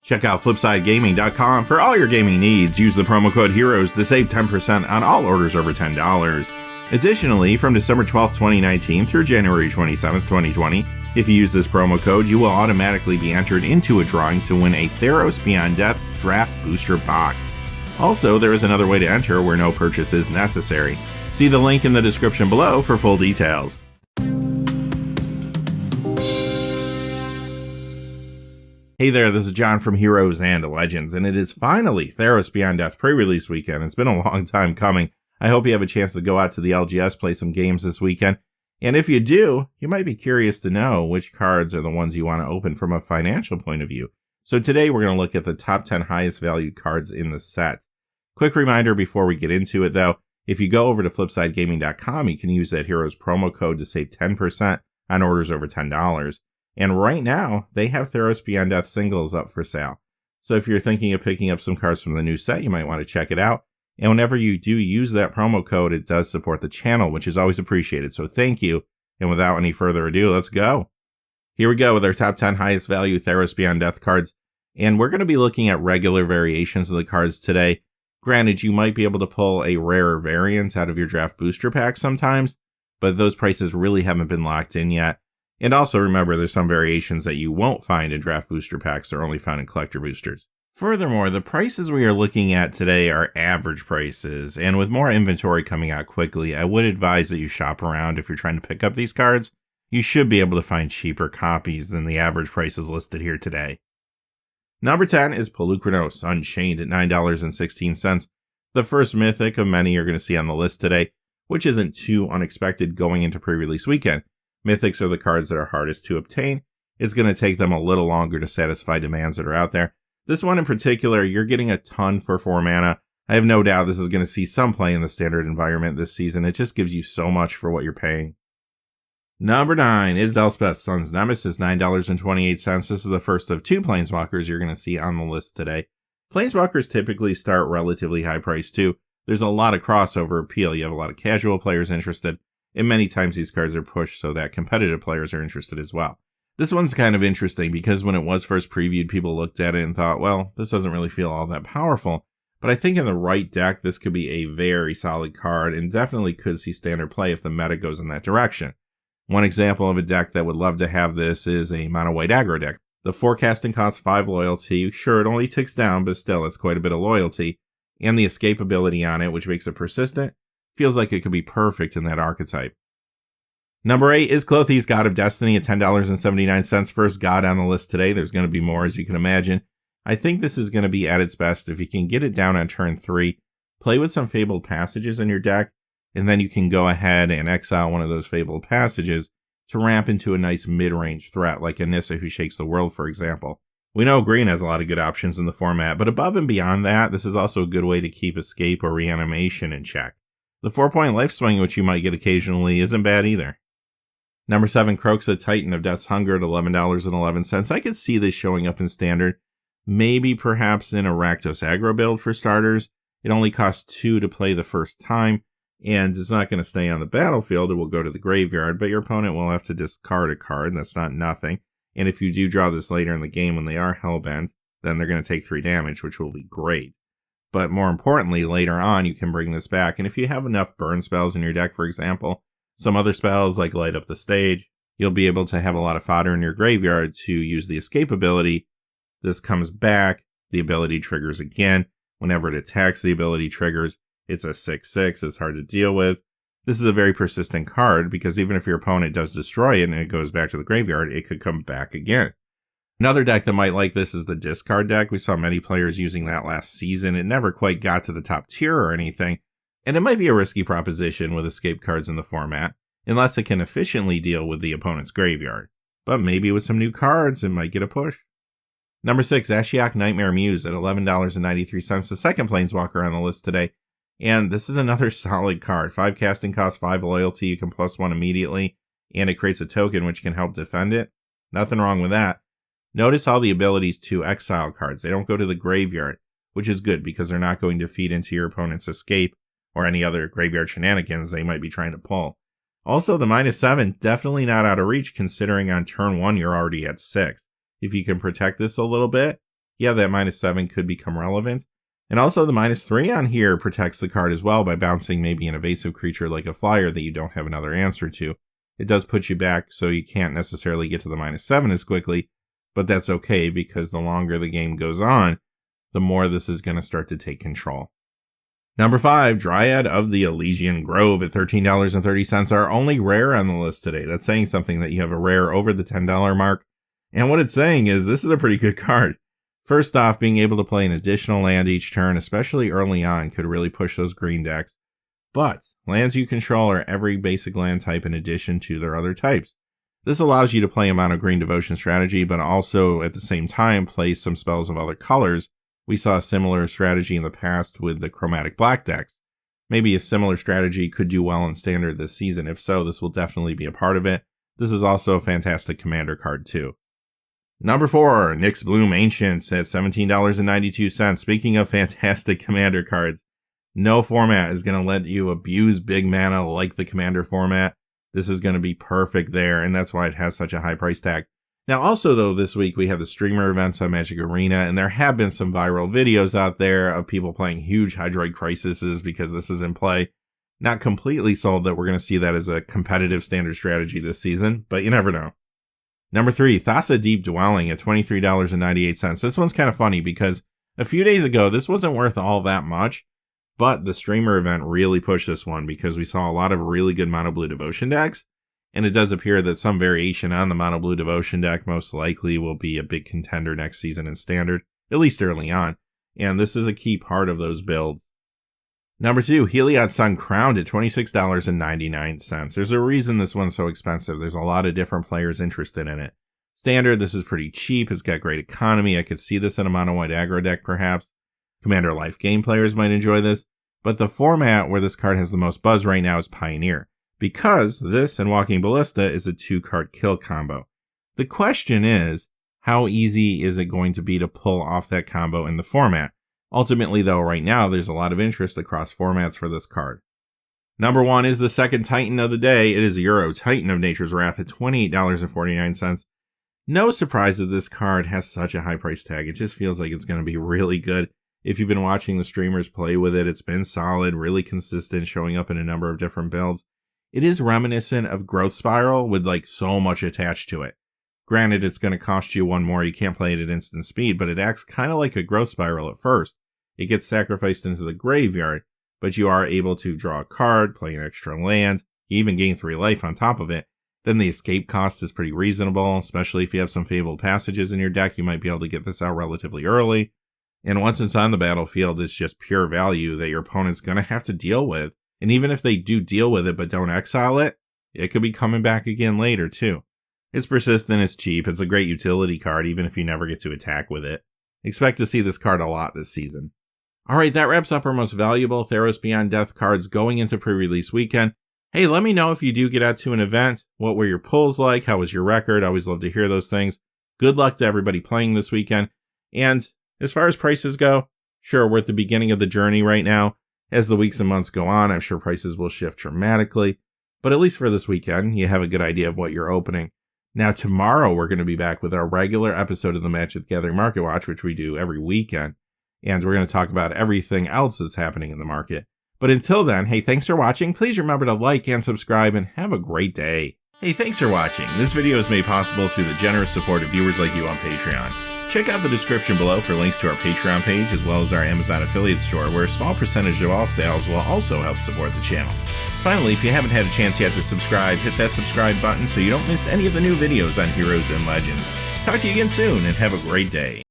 Check out FlipsideGaming.com for all your gaming needs. Use the promo code HEROES to save 10% on all orders over $10. Additionally, from December 12th, 2019 through January 27th, 2020, if you use this promo code, you will automatically be entered into a drawing to win a Theros Beyond Death Draft Booster Box. Also, there is another way to enter where no purchase is necessary. See the link in the description below for full details. Hey there, this is John from Heroes and Legends, and it is finally Theros Beyond Death Prerelease Weekend. It's been a long time coming. I hope you have a chance to go out to the LGS, play some games this weekend. And if you do, you might be curious to know which cards are the ones you want to open from a financial point of view. So today we're going to look at the top 10 highest valued cards in the set. Quick reminder before we get into it though, if you go over to FlipsideGaming.com, you can use that Heroes promo code to save 10% on orders over $10. And right now, they have Theros Beyond Death singles up for sale. So if you're thinking of picking up some cards from the new set, you might want to check it out. And whenever you do use that promo code, it does support the channel, which is always appreciated. So thank you. And without any further ado, let's go. Here we go with our top 10 highest value Theros Beyond Death cards. And we're going to be looking at regular variations of the cards today. Granted, you might be able to pull a rarer variant out of your draft booster pack sometimes, but those prices really haven't been locked in yet. And also remember, there's some variations that you won't find in draft booster packs that are only found in collector boosters. Furthermore, the prices we are looking at today are average prices, and with more inventory coming out quickly, I would advise that you shop around if you're trying to pick up these cards. You should be able to find cheaper copies than the average prices listed here today. Number 10 is Polukranos Unchained at $9.16, the first mythic of many you're going to see on the list today, which isn't too unexpected going into pre-release weekend. Mythics are the cards that are hardest to obtain. It's going to take them a little longer to satisfy demands that are out there. This one in particular, you're getting a ton for 4 mana. I have no doubt this is going to see some play in the standard environment this season. It just gives you so much for what you're paying. Number 9 is Elspeth Sun's Nemesis, $9.28. This is the first of 2 Planeswalkers you're going to see on the list today. Planeswalkers typically start relatively high priced too. There's a lot of crossover appeal. You have a lot of casual players interested. And many times these cards are pushed so that competitive players are interested as well. This one's kind of interesting because when it was first previewed, people looked at it and thought, well, this doesn't really feel all that powerful. But I think in the right deck, this could be a very solid card and definitely could see standard play if the meta goes in that direction. One example of a deck that would love to have this is a mono white aggro deck. The forecasting costs 5 loyalty. Sure, it only ticks down, but still, it's quite a bit of loyalty. And the escape ability on it, which makes it persistent, feels like it could be perfect in that archetype. Number 8 is Clothes, God of Destiny at $10.79. First God on the list today. There's going to be more, as you can imagine. I think this is going to be at its best if you can get it down on turn 3, play with some Fabled Passages in your deck, and then you can go ahead and exile one of those Fabled Passages to ramp into a nice mid-range threat like Anissa Who Shakes the World, for example. We know green has a lot of good options in the format, but above and beyond that, this is also a good way to keep Escape or Reanimation in check. The 4-point life swing, which you might get occasionally, isn't bad either. Number 7, Kroxa, Titan of Death's Hunger at $11.11. I could see this showing up in Standard. Maybe perhaps in a Rakdos aggro build for starters. It only costs 2 to play the first time, and it's not going to stay on the battlefield. It will go to the graveyard, but your opponent will have to discard a card. That's not nothing. And if you do draw this later in the game when they are hellbent, then they're going to take 3 damage, which will be great. But more importantly, later on, you can bring this back. And if you have enough burn spells in your deck, for example, some other spells like Light Up the Stage, you'll be able to have a lot of fodder in your graveyard to use the escape ability. This comes back, the ability triggers again. Whenever it attacks, the ability triggers. It's a 6/6, it's hard to deal with. This is a very persistent card because even if your opponent does destroy it and it goes back to the graveyard, it could come back again. Another deck that might like this is the discard deck. We saw many players using that last season. It never quite got to the top tier or anything, and it might be a risky proposition with escape cards in the format, unless it can efficiently deal with the opponent's graveyard. But maybe with some new cards, it might get a push. Number 6, Ashiok Nightmare Muse at $11.93, the second Planeswalker on the list today. And this is another solid card. 5 casting cost, 5 loyalty, you can +1 immediately, and it creates a token which can help defend it. Nothing wrong with that. Notice all the abilities to exile cards. They don't go to the graveyard, which is good because they're not going to feed into your opponent's escape or any other graveyard shenanigans they might be trying to pull. Also, the -7, definitely not out of reach considering on turn 1 you're already at 6. If you can protect this a little bit, yeah, that -7 could become relevant. And also the -3 on here protects the card as well by bouncing maybe an evasive creature like a flyer that you don't have another answer to. It does put you back, so you can't necessarily get to the -7 as quickly, but that's okay because the longer the game goes on, the more this is going to start to take control. Number 5, Dryad of the Elysian Grove at $13.30, our only rare on the list today. That's saying something that you have a rare over the $10 mark. And what it's saying is this is a pretty good card. First off, being able to play an additional land each turn, especially early on, could really push those green decks. But lands you control are every basic land type in addition to their other types. This allows you to play a mono green devotion strategy, but also at the same time play some spells of other colors. We saw a similar strategy in the past with the chromatic black decks. Maybe a similar strategy could do well in standard this season. If so, this will definitely be a part of it. This is also a fantastic commander card too. Number 4, Nyx Bloom Ancients at $17.92. Speaking of fantastic commander cards, no format is going to let you abuse big mana like the commander format. This is going to be perfect there, and that's why it has such a high price tag. Now, also, though, this week we have the streamer events on Magic Arena, and there have been some viral videos out there of people playing huge Hydroid Crises because this is in play. Not completely sold that we're going to see that as a competitive standard strategy this season, but you never know. Number 3, Thassa Deep Dwelling at $23.98. This one's kind of funny because a few days ago, this wasn't worth all that much, but the streamer event really pushed this one because we saw a lot of really good mono blue devotion decks. And it does appear that some variation on the mono blue devotion deck most likely will be a big contender next season in standard, at least early on. And this is a key part of those builds. Number 2, Heliod Sun Crowned at $26.99. There's a reason this one's so expensive. There's a lot of different players interested in it. Standard, this is pretty cheap. It's got great economy. I could see this in a mono white aggro deck perhaps. Commander Life game players might enjoy this. But the format where this card has the most buzz right now is Pioneer, because this and Walking Ballista is a 2-card kill combo. The question is, how easy is it going to be to pull off that combo in the format? Ultimately, though, right now, there's a lot of interest across formats for this card. Number 1 is the second Titan of the day. It is Euro Titan of Nature's Wrath at $28.49. No surprise that this card has such a high price tag. It just feels like it's going to be really good. If you've been watching the streamers play with it, it's been solid, really consistent, showing up in a number of different builds. It is reminiscent of Growth Spiral with like so much attached to it. Granted, it's going to cost you 1 more. You can't play it at instant speed, but it acts kind of like a Growth Spiral at first. It gets sacrificed into the graveyard, but you are able to draw a card, play an extra land, you even gain 3 life on top of it. Then the escape cost is pretty reasonable, especially if you have some Fabled Passages in your deck. You might be able to get this out relatively early. And once it's on the battlefield, it's just pure value that your opponent's going to have to deal with. And even if they do deal with it but don't exile it, it could be coming back again later too. It's persistent, it's cheap, it's a great utility card even if you never get to attack with it. Expect to see this card a lot this season. Alright, that wraps up our most valuable Theros Beyond Death cards going into pre-release weekend. Hey, let me know if you do get out to an event. What were your pulls like? How was your record? I always love to hear those things. Good luck to everybody playing this weekend. And as far as prices go, sure, we're at the beginning of the journey right now. As the weeks and months go on, I'm sure prices will shift dramatically. But at least for this weekend, you have a good idea of what you're opening. Now, tomorrow, we're going to be back with our regular episode of the Magic the Gathering Market Watch, which we do every weekend. And we're going to talk about everything else that's happening in the market. But until then, hey, thanks for watching. Please remember to like and subscribe and have a great day. Hey, thanks for watching. This video is made possible through the generous support of viewers like you on Patreon. Check out the description below for links to our Patreon page as well as our Amazon affiliate store, where a small percentage of all sales will also help support the channel. Finally, if you haven't had a chance yet to subscribe, hit that subscribe button so you don't miss any of the new videos on Heroes and Legends. Talk to you again soon and have a great day.